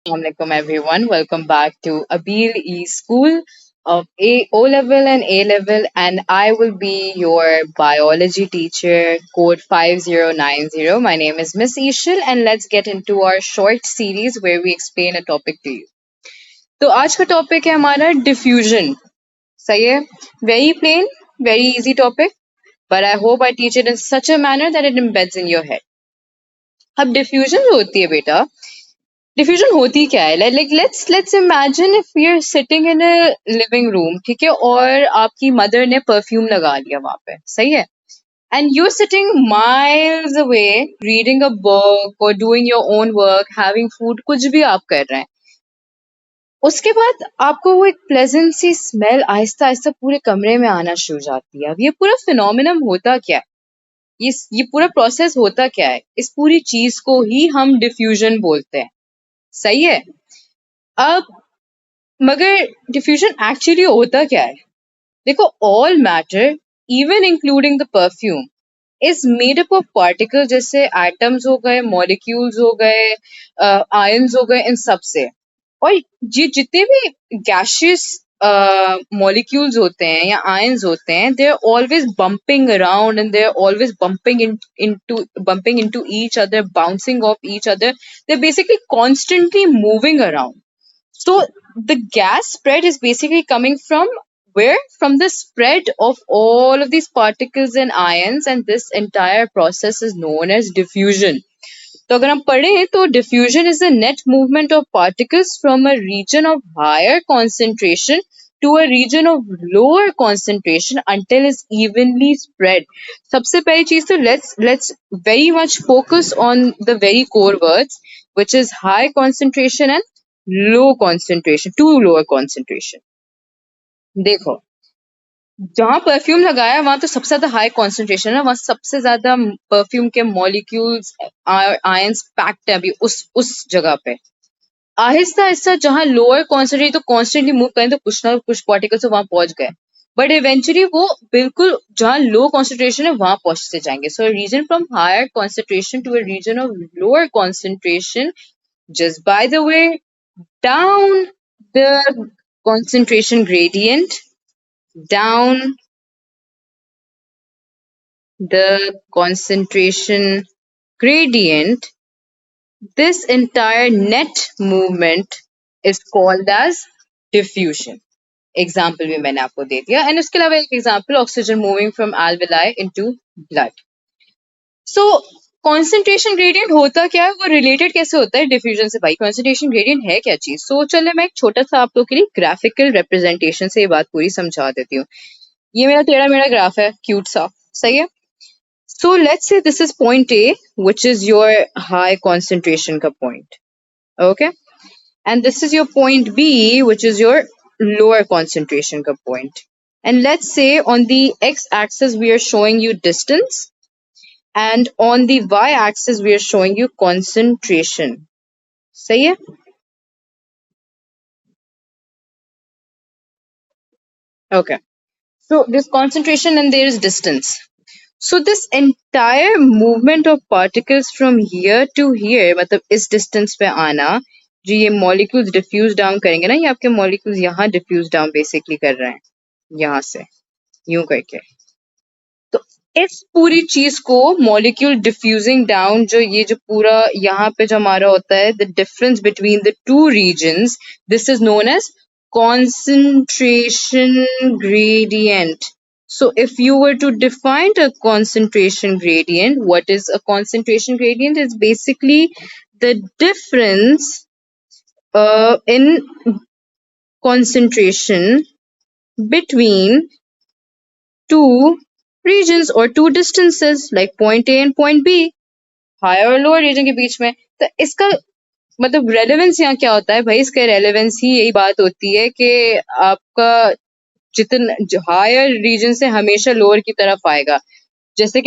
Assalamualaikum everyone. Welcome back to Abil E School of O level and A level, and I will be your biology teacher, code 5090. My name is Miss Ishil, and let's get into our short series where we explain a topic to you. तो आज का topic है हमारा diffusion. सही है. Very plain, very easy topic, but I hope I teach it in such a manner that it embeds in your head. अब diffusion जो होती है बेटा, डिफ्यूजन होती क्या है? Like let's imagine if we are sitting in a living room, ठीक है, और आपकी मदर ने परफ्यूम लगा लिया वहां पे, सही है, and you sitting miles away reading a book और doing your own work, having food, कुछ भी आप कर रहे हैं. उसके बाद आपको वो एक प्लेजेंट सी स्मेल आहिस्ता आहिस्ता पूरे कमरे में आना शुरू हो जाती है. अब ये पूरा फिनोमिनम होता क्या है? ये पूरा प्रोसेस होता क्या है? इस पूरी चीज को ही हम डिफ्यूजन बोलते हैं. सही है. अब मगर डिफ्यूजन एक्चुअली होता क्या है? देखो, all matter, even including the perfume, is made up of particle, जैसे एटम्स हो गए, मॉलिक्यूल्स हो गए, आयंस हो गए, इन सब से. और ये जितने भी गैशियस मॉलिक्यूल्स होते हैं या आयंस होते हैं, they are always bumping around and they are always bumping into each other, bouncing off each other. They're basically constantly moving around. So the gas spread is basically coming from where? From the spread of all of these particles and ions, and this entire process is known as diffusion. तो अगर हम पढ़ें तो diffusion is the net movement of particles from a region of higher concentration to a region of lower concentration until it's evenly spread. सबसे पहली चीज तो let's very much focus on the very core words, which is high concentration and low concentration, to lower concentration. देखो, जहां perfume लगाया वहां तो सबसे ज्यादा हाई कॉन्सेंट्रेशन है, वहां सबसे ज्यादा परफ्यूम के मॉलिक्यूल्स, आयंस पैक्ड है अभी उस जगह पे. आहिस्ता आहिस्ता जहां लोअर कॉन्सेंट्रेशन, तो कॉन्स्टेंटली मूव करें तो कुछ ना कुछ पार्टिकल्स तो वहां पहुंच गए, बट इवेंचुअली वो बिल्कुल जहां लो कॉन्सेंट्रेशन है वहां पहुंचते जाएंगे. So region from higher concentration to a region of lower concentration, just by the way, down the concentration gradient, down the concentration gradient, this entire net movement is called as diffusion. Example भी मैंने आपको दे दिया, and उसके अलावा एक example, oxygen moving from alveoli into blood. So concentration gradient होता क्या है, वो रिलेटेड कैसे होता है डिफ्यूजन से? भाई कॉन्सेंट्रेशन ग्रेडियंट है क्या चीज? सो चलिए मैं एक छोटा सा आप लोग के लिए ग्राफिकल रिप्रेजेंटेशन से ये बात पूरी समझा देती हूँ. ये मेरा टेढ़ा मेढ़ा ग्राफ है, क्यूट सा, सही है. So let's say this is point A, which is your high concentration का point, okay, and this is your point B, which is your lower concentration का point. And let's say on the X axis we are showing you distance, and on the y-axis we are showing you concentration. सही है? Okay. So this concentration and there is distance. So this entire movement of particles from here to here, मतलब इस distance पे आना, जो ये molecules diffuse down करेंगे ना, ये आपके molecules यहाँ diffuse down basically कर रहे हैं, यहाँ से यूं करके. तो इस पूरी चीज को मॉलिक्यूल डिफ्यूजिंग डाउन, जो पूरा यहाँ पे जो हमारा होता है, the difference between the two regions, this is known as concentration gradient. So if you were to define a concentration gradient, what is a concentration gradient? It's basically the difference in concentration between two regions or two distances like point A and point B, higher और lower region के बीच में. तो इसका मतलब relevance यहाँ क्या होता है भाई? इसका रेलेवेंस ही यही बात होती है कि आपका जितना हायर रीजन से हमेशा लोअर की तरफ आएगा. जैसे कि